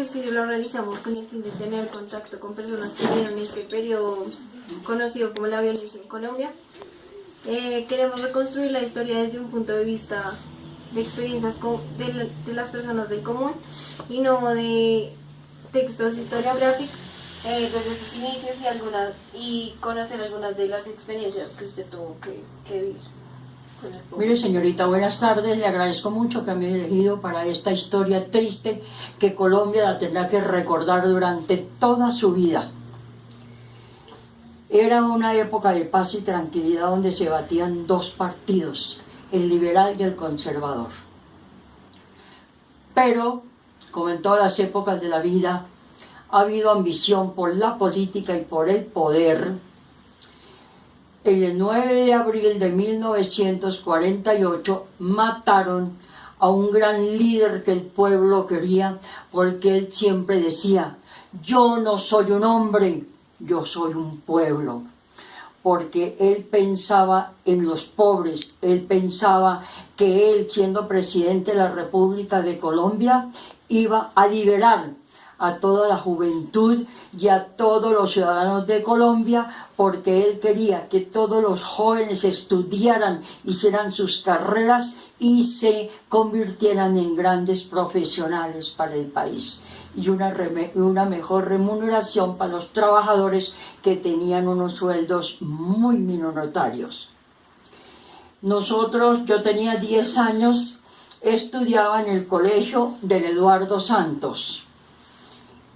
estudio lo realizamos con el fin de tener contacto con personas que vivieron este periodo conocido como la violencia en Colombia. Queremos reconstruir la historia desde un punto de vista de experiencias de las personas del común y no de textos historiográficos desde sus inicios y conocer algunas de las experiencias que usted tuvo que vivir. Mire, señorita, buenas tardes. Le agradezco mucho que me haya elegido para esta historia triste que Colombia la tendrá que recordar durante toda su vida. Era una época de paz y tranquilidad donde se batían dos partidos, el liberal y el conservador. Pero, como en todas las épocas de la vida, ha habido ambición por la política y por el poder. El 9 de abril de 1948 mataron a un gran líder que el pueblo quería, porque él siempre decía: yo no soy un hombre, yo soy un pueblo. Porque él pensaba en los pobres, él pensaba que él, siendo presidente de la República de Colombia, iba a liberar a toda la juventud y a todos los ciudadanos de Colombia, porque él quería que todos los jóvenes estudiaran, hicieran sus carreras y se convirtieran en grandes profesionales para el país, y una mejor remuneración para los trabajadores que tenían unos sueldos muy minoritarios. Yo tenía 10 años, estudiaba en el colegio del Eduardo Santos.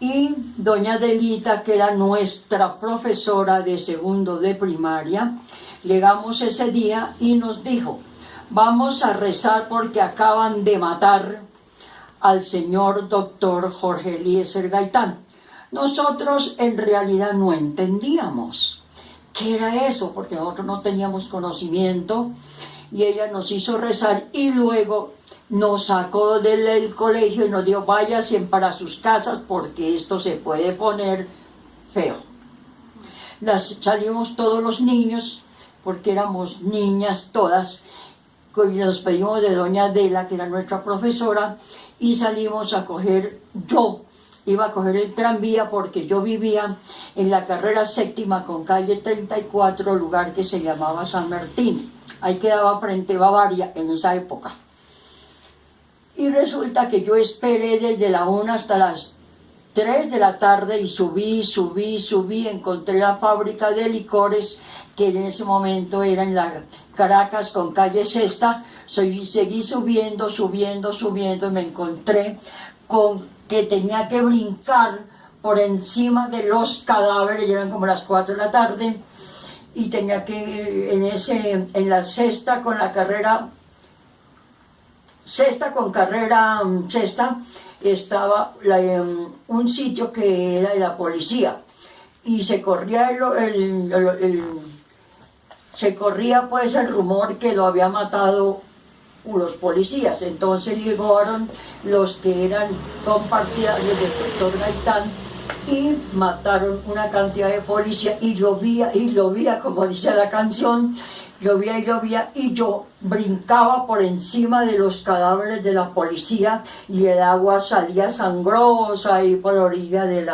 Y doña Adelita, que era nuestra profesora de segundo de primaria, llegamos ese día y nos dijo: vamos a rezar porque acaban de matar al señor doctor Jorge Eliezer Gaitán. Nosotros en realidad no entendíamos qué era eso, porque nosotros no teníamos conocimiento, y ella nos hizo rezar y luego nos sacó del colegio y nos dijo: váyanse para sus casas porque esto se puede poner feo. Salimos todos los niños, porque éramos niñas todas, y nos pedimos de doña Adela, que era nuestra profesora, y salimos a coger, yo iba a coger el tranvía porque yo vivía en la carrera séptima con calle 34, lugar que se llamaba San Martín. Ahí quedaba frente a Bavaria en esa época. Y resulta que yo esperé desde la 1 hasta las 3 de la tarde y subí, encontré la fábrica de licores, que en ese momento era en la Caracas con calle Sexta. Seguí subiendo, y me encontré con que tenía que brincar por encima de los cadáveres, y eran como las 4 de la tarde, y tenía que, en la Sexta con la carrera Sexta, estaba un sitio que era de la policía, y se corría pues el rumor que lo había matado los policías. Entonces llegaron los que eran compartidarios del doctor Gaitán y mataron una cantidad de policías, y llovía, como dice la canción, llovía, y yo brincaba por encima de los cadáveres de la policía, y el agua salía sangrosa ahí por la orilla del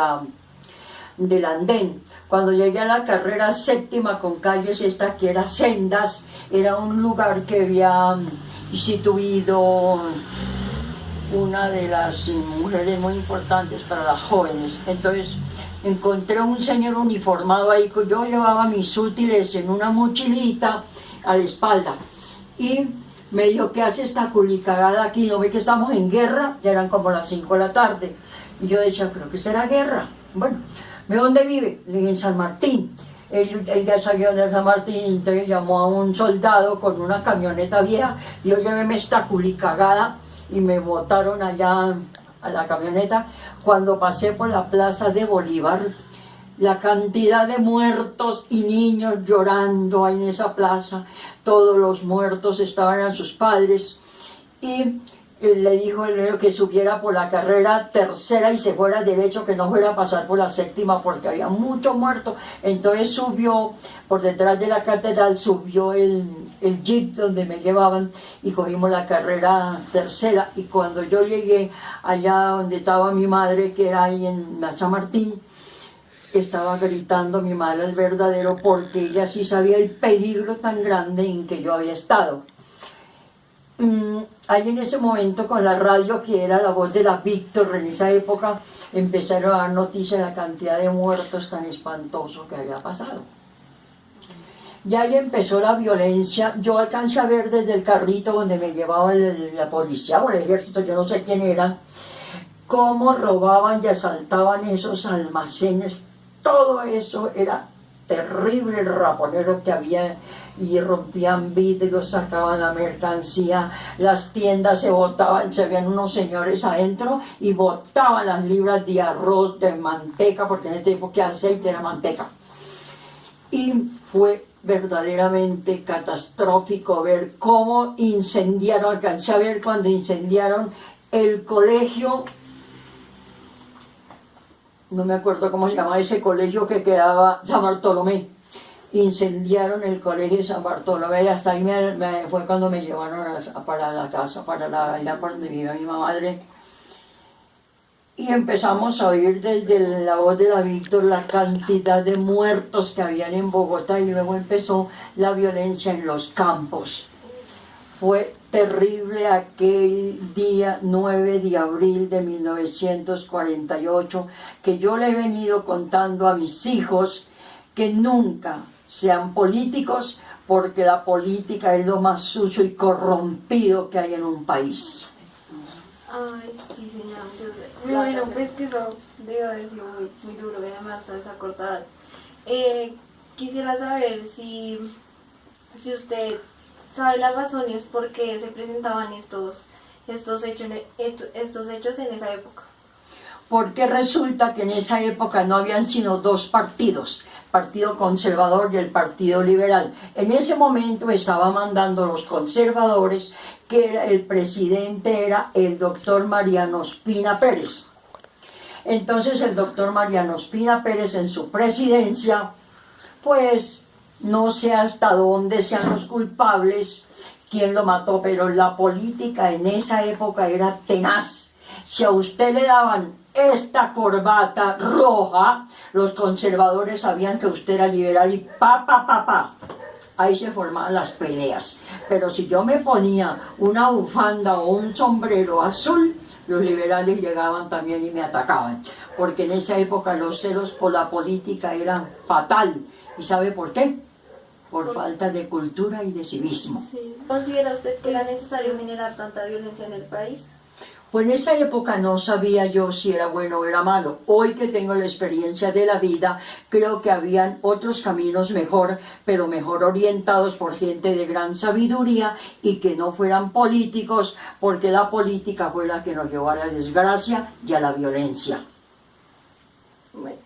andén. Cuando llegué a la carrera séptima con calles que era sendas, era un lugar que había instituido una de las mujeres muy importantes para las jóvenes. Entonces encontré un señor uniformado ahí, que yo llevaba mis útiles en una mochilita a la espalda, y me dijo: ¿qué hace esta culicagada aquí? ¿No ve que estamos en guerra? Ya eran como las 5 de la tarde. Y yo decía: ¿pero qué será guerra? Bueno, ¿de dónde vive? Le dije: en San Martín. Él ya sabía de San Martín, entonces llamó a un soldado con una camioneta vieja, y yo: lléveme esta culicagada, y me botaron allá a la camioneta. Cuando pasé por la plaza de Bolívar, la cantidad de muertos y niños llorando ahí en esa plaza, todos los muertos estaban a sus padres, y le dijo que subiera por la carrera tercera y se fuera derecho, que no fuera a pasar por la séptima porque había mucho muerto. Entonces subió por detrás de la catedral, subió el jeep donde me llevaban y cogimos la carrera tercera. Y cuando yo llegué allá donde estaba mi madre, que era ahí en la San Martín, estaba gritando mi madre el verdadero, porque ella sí sabía el peligro tan grande en que yo había estado. Ahí en ese momento con la radio, que era la voz de la Víctor, en esa época empezaron a dar noticias de la cantidad de muertos tan espantoso que había pasado. Ya ahí empezó la violencia. Yo alcancé a ver desde el carrito donde me llevaba la policía o el ejército, yo no sé quién era, cómo robaban y asaltaban esos almacenes. Todo eso era terrible, el raponero que había, y rompían vidrios, sacaban la mercancía, las tiendas se botaban, se veían unos señores adentro y botaban las libras de arroz, de manteca, porque en ese tiempo que aceite era manteca. Y fue verdaderamente catastrófico ver cómo incendiaron, alcancé a ver cuando incendiaron el colegio, no me acuerdo cómo se llamaba ese colegio que quedaba, San Bartolomé. Incendiaron el colegio de San Bartolomé y hasta ahí fue cuando me llevaron para la casa, allá por donde vivía mi madre. Y empezamos a oír desde la voz de la Víctor la cantidad de muertos que habían en Bogotá, y luego empezó la violencia en los campos. Fue terrible aquel día 9 de abril de 1948, que yo le he venido contando a mis hijos que nunca sean políticos, porque la política es lo más sucio y corrompido que hay en un país. Ay, sí, señora, bueno, pues que eso debe haber sido muy, muy duro, y además a esa corta edad. Quisiera saber si usted sabe las razones por qué se presentaban estos hechos en esa época. Porque resulta que en esa época no habían sino dos partidos, Partido Conservador y el Partido Liberal. En ese momento estaba mandando los conservadores, que el presidente era el doctor Mariano Ospina Pérez. Entonces el doctor Mariano Ospina Pérez, en su presidencia, pues no sé hasta dónde sean los culpables, quién lo mató, pero la política en esa época era tenaz. Si a usted le daban esta corbata roja, los conservadores sabían que usted era liberal y ahí se formaban las peleas. Pero si yo me ponía una bufanda o un sombrero azul, los liberales llegaban también y me atacaban, porque en esa época los celos por la política eran fatal. ¿Y sabe por qué? Por falta de cultura y de civismo. Sí. ¿Considera usted que era necesario generar tanta violencia en el país? Pues en esa época no sabía yo si era bueno o era malo. Hoy que tengo la experiencia de la vida, creo que habían otros caminos mejor, pero mejor orientados por gente de gran sabiduría y que no fueran políticos, porque la política fue la que nos llevó a la desgracia y a la violencia. Bueno,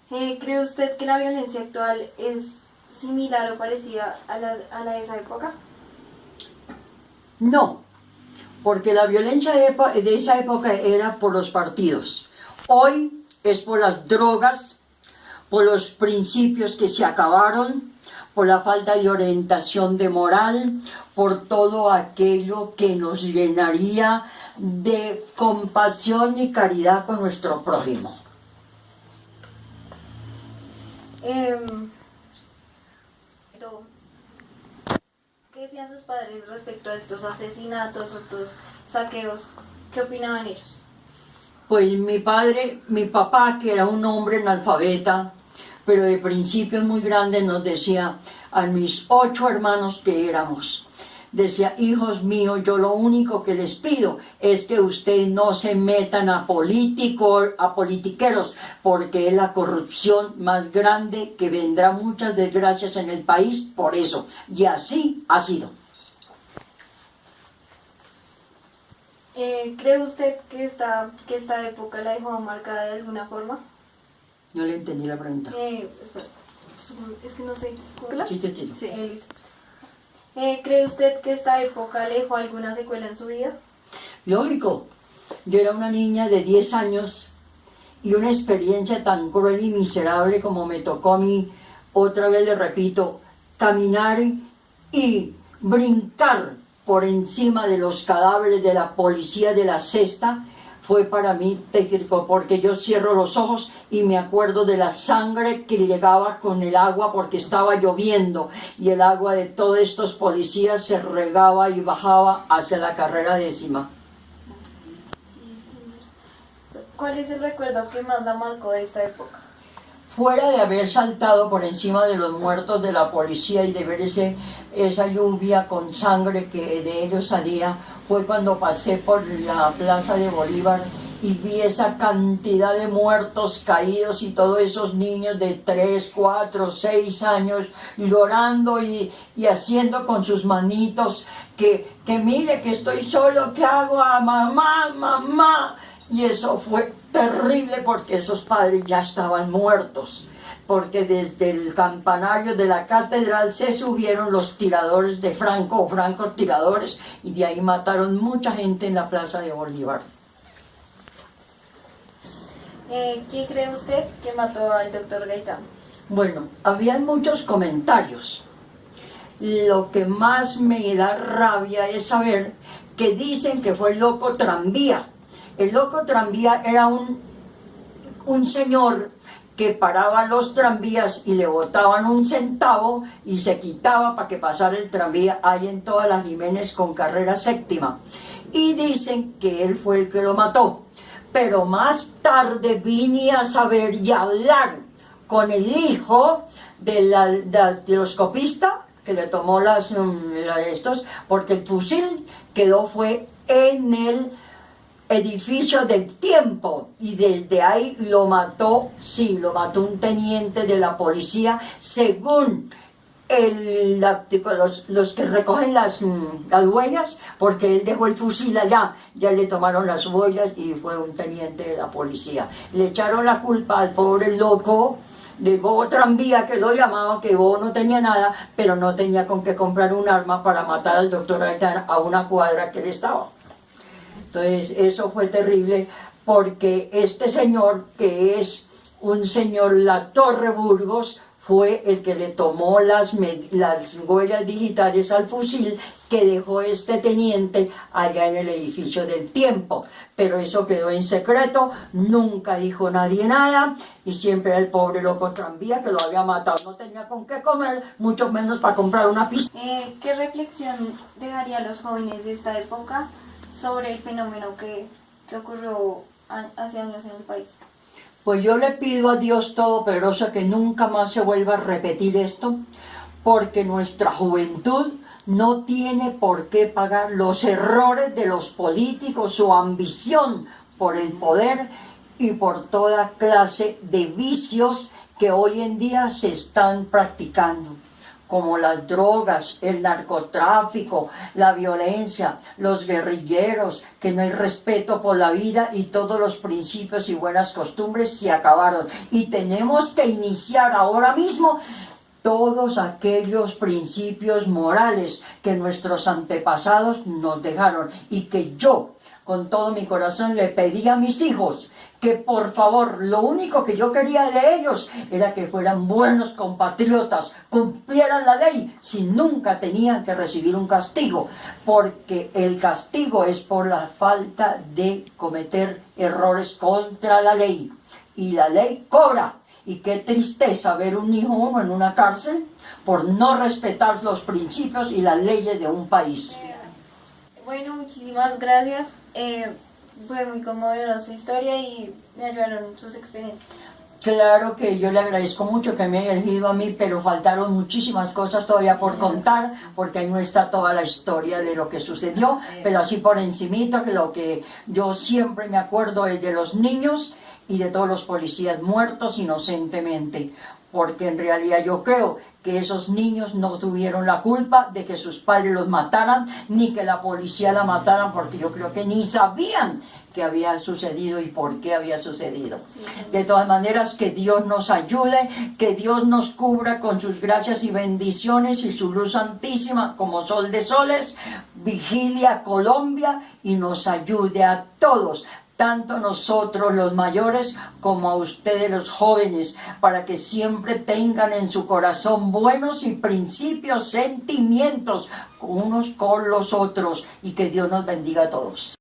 ¿cree usted que la violencia actual es similar o parecida a la de esa época? No. Porque la violencia de esa época era por los partidos. Hoy es por las drogas, por los principios que se acabaron, por la falta de orientación de moral, por todo aquello que nos llenaría de compasión y caridad con nuestro prójimo. ¿Qué decían sus padres respecto a estos asesinatos, a estos saqueos? ¿Qué opinaban ellos? Pues mi papá, que era un hombre analfabeta, pero de principios muy grandes, nos decía a mis 8 hermanos que éramos, decía: hijos míos, yo lo único que les pido es que ustedes no se metan a politiqueros, porque es la corrupción más grande, que vendrá muchas desgracias en el país por eso. Y así ha sido. ¿Cree usted que esta época la dejó marcada de alguna forma? No le entendí la pregunta. Espera, es que no sé. ¿Cómo? Sí. ¿Cree usted que esta época le dejó alguna secuela en su vida? Lógico, yo era una niña de 10 años y una experiencia tan cruel y miserable como me tocó a mí, otra vez le repito, caminar y brincar por encima de los cadáveres de la policía de la Sexta, fue para mí tétrico, porque yo cierro los ojos y me acuerdo de la sangre que llegaba con el agua porque estaba lloviendo y el agua de todos estos policías se regaba y bajaba hacia la carrera 10ª. ¿Cuál es el recuerdo que más la marcó de esta época? Fuera de haber saltado por encima de los muertos de la policía y de ver esa lluvia con sangre que de ellos salía, fue cuando pasé por la Plaza de Bolívar y vi esa cantidad de muertos caídos y todos esos niños de 3, 4, 6 años llorando y haciendo con sus manitos que mire que estoy solo, ¿qué hago? Mamá, mamá. Y eso fue terrible porque esos padres ya estaban muertos, porque desde el campanario de la catedral se subieron los tiradores de Franco o francotiradores y de ahí mataron mucha gente en la Plaza de Bolívar. ¿Quién cree usted que mató al doctor Gaitán? Bueno, había muchos comentarios. Lo que más me da rabia es saber que dicen que fue el loco tranvía. El loco tranvía era un señor que paraba los tranvías y le botaban 1 centavo y se quitaba para que pasara el tranvía ahí en todas las Jiménez con carrera 7ª. Y dicen que él fue el que lo mató. Pero más tarde vine a saber y a hablar con el hijo del telescopista que le tomó estos, porque el fusil fue en el edificio del Tiempo y desde ahí lo mató, sí, lo mató un teniente de la policía, según los que recogen las huellas, porque él dejó el fusil allá, ya le tomaron las huellas y fue un teniente de la policía. Le echaron la culpa al pobre loco de Bobo Tranvía, que lo llamaban, que Bobo no tenía nada, pero no tenía con qué comprar un arma para matar al doctor Gaitán a una cuadra que él estaba. Entonces eso fue terrible porque este señor, que es un señor Latorre Burgos, fue el que le tomó las huellas digitales al fusil que dejó este teniente allá en el edificio del Tiempo. Pero eso quedó en secreto, nunca dijo nadie nada y siempre era el pobre loco tranvía que lo había matado. No tenía con qué comer, mucho menos para comprar una pistola. ¿Qué reflexión dejaría a los jóvenes de esta época sobre el fenómeno que ocurrió hace años en el país? Pues yo le pido a Dios Todopoderoso que nunca más se vuelva a repetir esto, porque nuestra juventud no tiene por qué pagar los errores de los políticos, su ambición por el poder y por toda clase de vicios que hoy en día se están practicando, como las drogas, el narcotráfico, la violencia, los guerrilleros, que no hay respeto por la vida y todos los principios y buenas costumbres se acabaron. Y tenemos que iniciar ahora mismo todos aquellos principios morales que nuestros antepasados nos dejaron y que yo, con todo mi corazón, le pedí a mis hijos que por favor, lo único que yo quería de ellos era que fueran buenos compatriotas, cumplieran la ley, si nunca tenían que recibir un castigo, porque el castigo es por la falta de cometer errores contra la ley, y la ley cobra. Y qué tristeza ver un hijo uno en una cárcel por no respetar los principios y las leyes de un país. Bueno, muchísimas gracias. Fue muy conmovedora su historia y me ayudaron sus experiencias. Claro que yo le agradezco mucho que me haya elegido a mí, pero faltaron muchísimas cosas todavía por contar, porque ahí no está toda la historia de lo que sucedió, pero así por encimita, que lo que yo siempre me acuerdo es de los niños y de todos los policías muertos inocentemente, porque en realidad yo creo que esos niños no tuvieron la culpa de que sus padres los mataran, ni que la policía la mataran, porque yo creo que ni sabían que había sucedido y por qué había sucedido. De todas maneras, que Dios nos ayude, que Dios nos cubra con sus gracias y bendiciones y su luz santísima como sol de soles, vigile a Colombia y nos ayude a todos, tanto nosotros los mayores como a ustedes los jóvenes, para que siempre tengan en su corazón buenos y principios, sentimientos unos con los otros, y que Dios nos bendiga a todos.